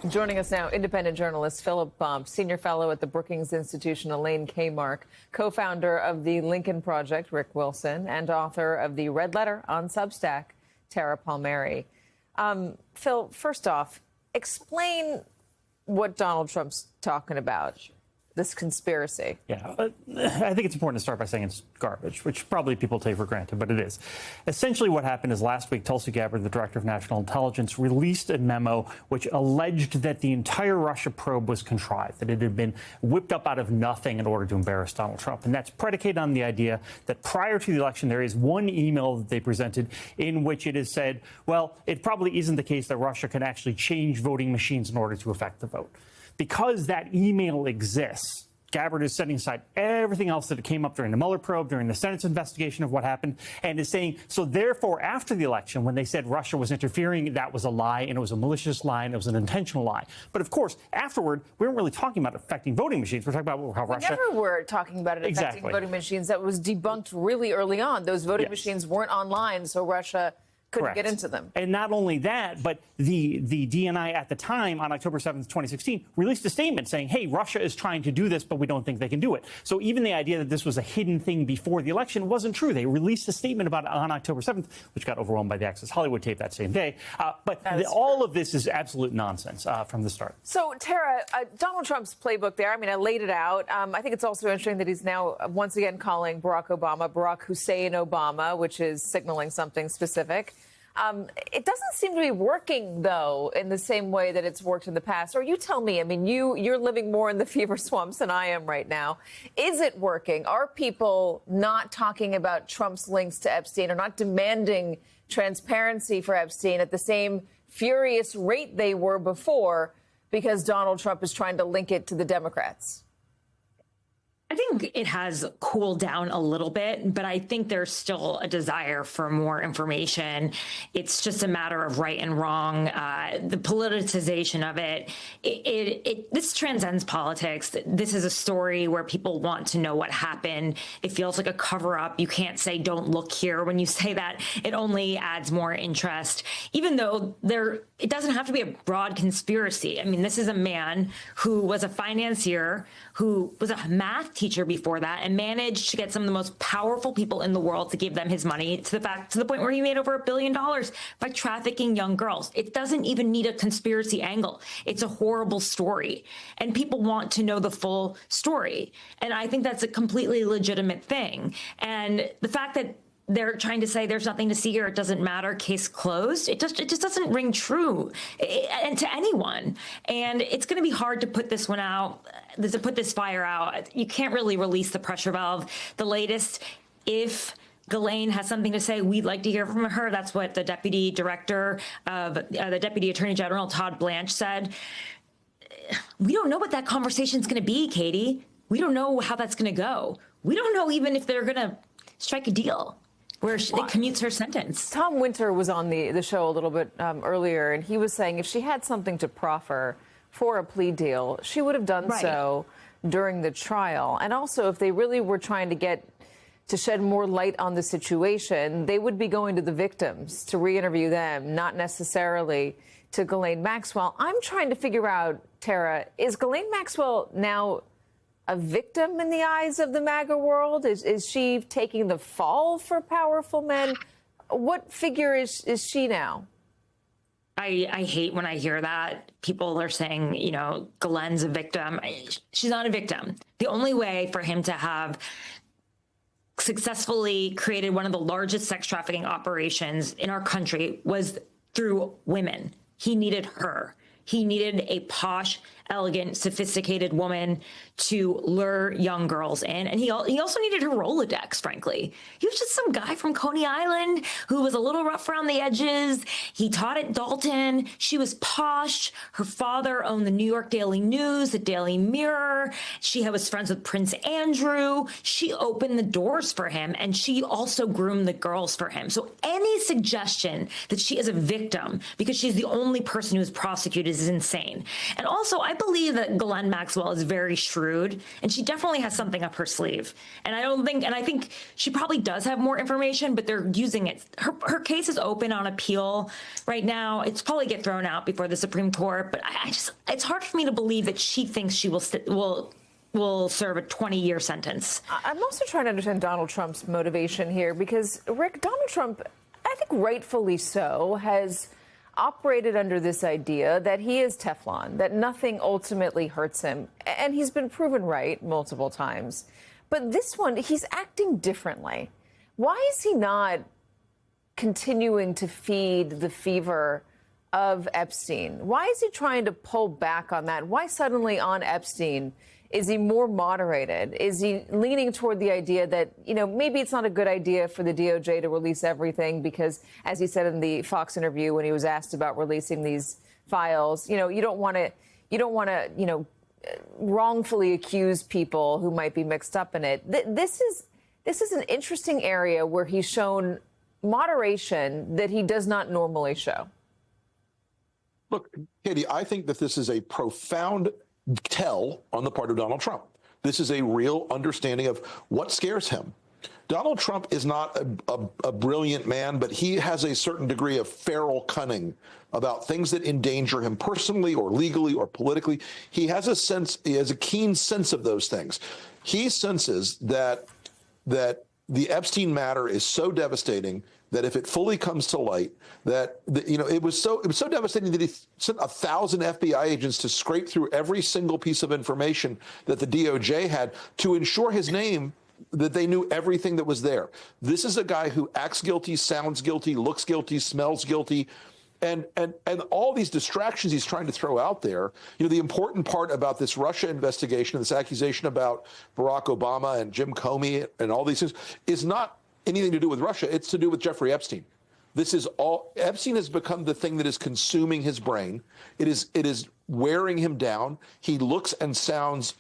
Joining us now, independent journalist Philip Bump, senior fellow at the Brookings Institution, Elaine Kamarck, co-founder of the Lincoln Project, Rick Wilson, and author of the Red Letter on Substack, Tara Palmieri. Phil, first off, explain what Donald Trump's talking about. This conspiracy. Yeah, I think it's important to start by saying it's garbage, which probably people take for granted, but it is. Essentially what happened is last week, Tulsi Gabbard, the director of national intelligence, released a memo which alleged that the entire Russia probe was contrived, that it had been whipped up out of nothing in order to embarrass Donald Trump. And that's predicated on the idea that prior to the election, there is one email that they presented in which it is said, well, it probably isn't the case that Russia can actually change voting machines in order to affect the vote. Because that email exists, Gabbard is setting aside everything else that came up during the Mueller probe, during the Senate's investigation of what happened, and is saying, so therefore, after the election, when they said Russia was interfering, that was a lie, and it was a malicious lie, and it was an intentional lie. But of course, afterward, we weren't really talking about affecting voting machines. We're talking about how Russia... We never were talking about it affecting voting machines. That was debunked really early on. Those voting machines weren't online, so Russia couldn't get into them. And not only that, but the DNI at the time, on October 7th, 2016, released a statement saying, hey, Russia is trying to do this, but we don't think they can do it. So even the idea that this was a hidden thing before the election wasn't true. They released a statement about it on October 7th, which got overwhelmed by the Access Hollywood tape that same day. But all of this is absolute nonsense from the start. So, Tara, Donald Trump's playbook there, I mean, I laid it out. I think it's also interesting that he's now once again calling Barack Obama Barack Hussein Obama, which is signaling something specific. It doesn't seem to be working, though, in the same way that it's worked in the past. Or you tell me, I mean, you're living more in the fever swamps than I am right now. Is it working? Are people not talking about Trump's links to Epstein or not demanding transparency for Epstein at the same furious rate they were before because Donald Trump is trying to link it to the Democrats? I think it has cooled down a little bit, but I think there's still a desire for more information. It's just a matter of right and wrong. The politicization of it, this transcends politics. This is a story where people want to know what happened. It feels like a cover up. You can't say, don't look here. When you say that, it only adds more interest, even though it doesn't have to be a broad conspiracy. I mean, this is a man who was a financier, who was a math teacher before that, and managed to get some of the most powerful people in the world to give them his money to the point where he made over $1 billion by trafficking young girls. It doesn't even need a conspiracy angle. It's a horrible story, and people want to know the full story. And I think that's a completely legitimate thing. And the fact that they're trying to say there's nothing to see here, it doesn't matter, case closed, it just doesn't ring true and to anyone. And it's going to be hard to put this one out, to put this fire out. You can't really release the pressure valve. The latest, if Ghislaine has something to say, we'd like to hear from her. That's what the deputy director of the deputy attorney general, Todd Blanche, said. We don't know what that conversation is going to be, Katie. We don't know how that's going to go. We don't know even if they're going to strike a deal where it commutes her sentence. Tom Winter was on the show a little bit earlier, and he was saying if she had something to proffer for a plea deal, she would have done so during the trial. And also, if they really were trying to shed more light on the situation, they would be going to the victims to re-interview them, not necessarily to Ghislaine Maxwell. I'm trying to figure out, Tara, is Ghislaine Maxwell now a victim in the eyes of the MAGA world? Is she taking the fall for powerful men? What figure is she now? I hate when I hear that. People are saying, you know, Glenn's a victim. She's not a victim. The only way for him to have successfully created one of the largest sex trafficking operations in our country was through women. He needed her. He needed a posh, elegant, sophisticated woman to lure young girls in. And he also needed her Rolodex, frankly. He was just some guy from Coney Island who was a little rough around the edges. He taught at Dalton. She was posh. Her father owned the New York Daily News, the Daily Mirror. She was friends with Prince Andrew. She opened the doors for him, and she also groomed the girls for him. So any suggestion that she is a victim because she's the only person who was prosecuted is insane. And also, I believe that Ghislaine Maxwell is very shrewd, and she definitely has something up her sleeve. And I think she probably does have more information, but they're using it. Her case is open on appeal right now. It's probably get thrown out before the Supreme Court, but it's hard for me to believe that she thinks she will serve a 20-year sentence. I'm also trying to understand Donald Trump's motivation here because, Rick, Donald Trump, I think rightfully so, has operated under this idea that he is Teflon, that nothing ultimately hurts him. And he's been proven right multiple times. But this one, he's acting differently. Why is he not continuing to feed the fever of Epstein? Why is he trying to pull back on that? Why suddenly on Epstein is he more moderated? Is he leaning toward the idea that, maybe it's not a good idea for the DOJ to release everything because, as he said in the Fox interview when he was asked about releasing these files, you don't want to, wrongfully accuse people who might be mixed up in it. This is an interesting area where he's shown moderation that he does not normally show. Look, Katie, I think that this is a profound tell on the part of Donald Trump. This is a real understanding of what scares him. Donald Trump is not a brilliant man, but he has a certain degree of feral cunning about things that endanger him personally or legally or politically. He has a keen sense of those things. He senses that the Epstein matter is so devastating that if it fully comes to light, that it was so devastating that he sent 1,000 FBI agents to scrape through every single piece of information that the DOJ had to ensure his name, that they knew everything that was there. This is a guy who acts guilty, sounds guilty, looks guilty, smells guilty. And all these distractions he's trying to throw out there, the important part about this Russia investigation, this accusation about Barack Obama and Jim Comey and all these things is not anything to do with Russia. It's to do with Jeffrey Epstein. This is all. Epstein has become the thing that is consuming his brain. It is wearing him down. He looks and sounds,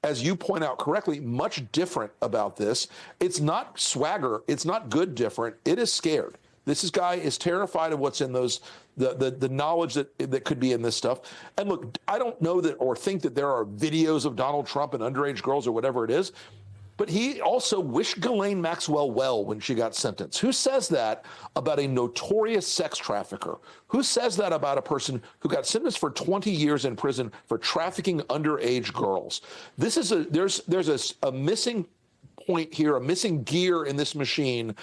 as you point out correctly, much different about this. It's not swagger. It's not good different. It is scared. This guy is terrified of what's in those, the knowledge that could be in this stuff. And look, I don't know that or think that there are videos of Donald Trump and underage girls or whatever it is, but he also wished Ghislaine Maxwell well when she got sentenced. Who says that about a notorious sex trafficker? Who says that about a person who got sentenced for 20 years in prison for trafficking underage girls? There's a missing point here, a missing gear in this machine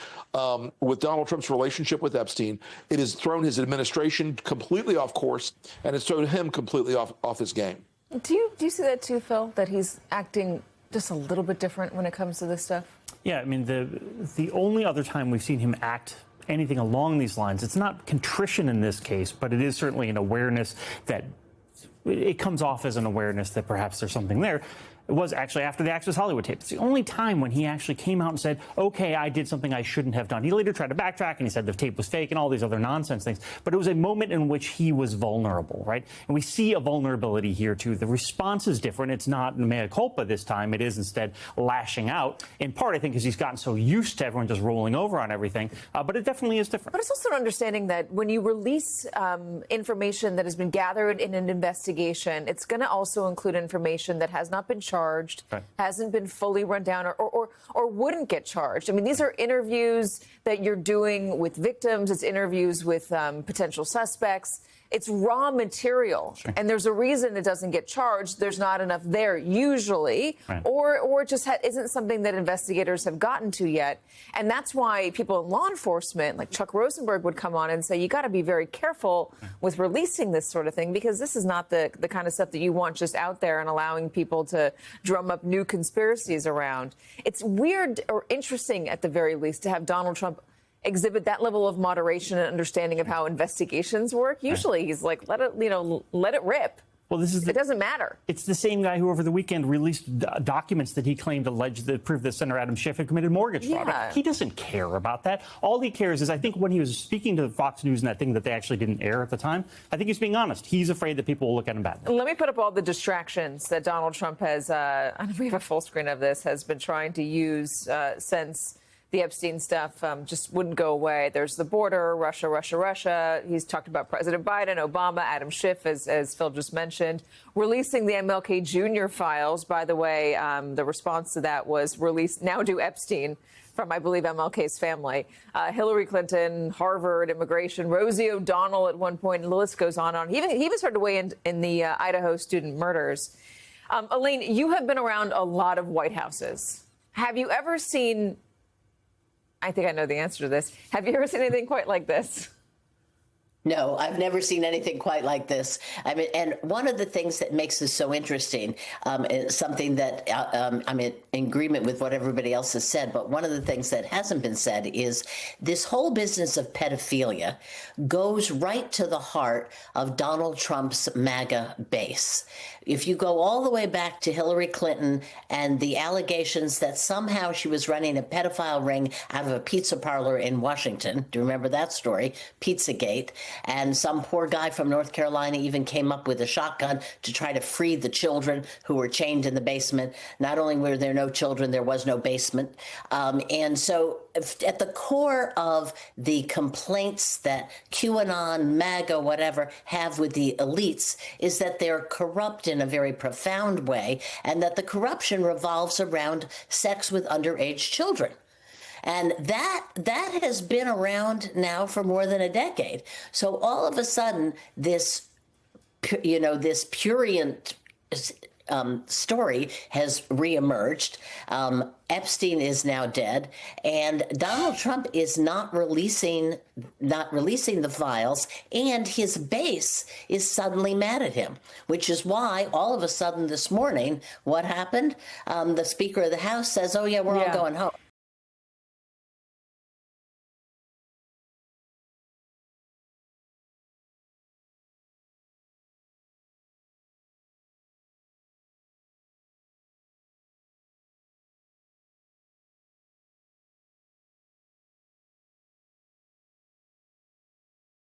with Donald Trump's relationship with Epstein. It has thrown his administration completely off course, and it's thrown him completely off his game. Do you see that too, Phil, that he's acting just a little bit different when it comes to this stuff? Yeah, I mean, the only other time we've seen him act anything along these lines, it's not contrition in this case, but it is certainly an awareness that it comes off as an awareness that perhaps there's something there. It was actually after the Access Hollywood tape. It's the only time when he actually came out and said, okay, I did something I shouldn't have done. He later tried to backtrack and he said the tape was fake and all these other nonsense things. But it was a moment in which he was vulnerable, right? And we see a vulnerability here, too. The response is different. It's not mea culpa this time. It is instead lashing out, in part, I think, because he's gotten so used to everyone just rolling over on everything. But it definitely is different. But it's also an understanding that when you release information that has been gathered in an investigation, it's going to also include information that has not been charged, right, hasn't been fully run down, or wouldn't get charged. I mean, these are interviews that you're doing with victims. It's interviews with potential suspects. It's raw material, sure, and there's a reason it doesn't get charged. There's not enough there usually, right, or it just isn't something that investigators have gotten to yet. And that's why people in law enforcement, like Chuck Rosenberg, would come on and say, you got to be very careful with releasing this sort of thing, because this is not the kind of stuff that you want just out there and allowing people to drum up new conspiracies around. It's weird, or interesting at the very least, to have Donald Trump exhibit that level of moderation and understanding of how investigations work. Usually he's like, let it rip. Well, it doesn't matter. It's the same guy who over the weekend released documents that he claimed alleged that proved that Senator Adam Schiff had committed mortgage fraud. Yeah. He doesn't care about that. All he cares is, I think when he was speaking to Fox News and that thing that they actually didn't air at the time, I think he's being honest. He's afraid that people will look at him badly. Let me put up all the distractions that Donald Trump has, we have a full screen of this, has been trying to use since the Epstein stuff just wouldn't go away. There's the border, Russia, Russia, Russia. He's talked about President Biden, Obama, Adam Schiff, as Phil just mentioned, releasing the MLK Jr. files. By the way, the response to that was release now do Epstein from, I believe, MLK's family. Hillary Clinton, Harvard, immigration, Rosie O'Donnell at one point, and the list goes on. He even started to weigh in the Idaho student murders. Elaine, you have been around a lot of White Houses. Have you ever seen, I think I know the answer to this, have you ever seen anything quite like this? No, I've never seen anything quite like this. I mean, and one of the things that makes this so interesting is something that I'm in agreement with what everybody else has said, but one of the things that hasn't been said is this whole business of pedophilia goes right to the heart of Donald Trump's MAGA base. If you go all the way back to Hillary Clinton and the allegations that somehow she was running a pedophile ring out of a pizza parlor in Washington, do you remember that story? Pizzagate. And some poor guy from North Carolina even came up with a shotgun to try to free the children who were chained in the basement. Not only were there no children, there was no basement. And so at the core of the complaints that QAnon, MAGA, whatever, have with the elites is that they're corrupt in a very profound way, and that the corruption revolves around sex with underage children. And that has been around now for more than a decade. So all of a sudden, this purient story has reemerged. Epstein is now dead, and Donald Trump is not releasing the files, and his base is suddenly mad at him, which is why all of a sudden this morning, what happened? The Speaker of the House says, "Oh yeah, we're all going home."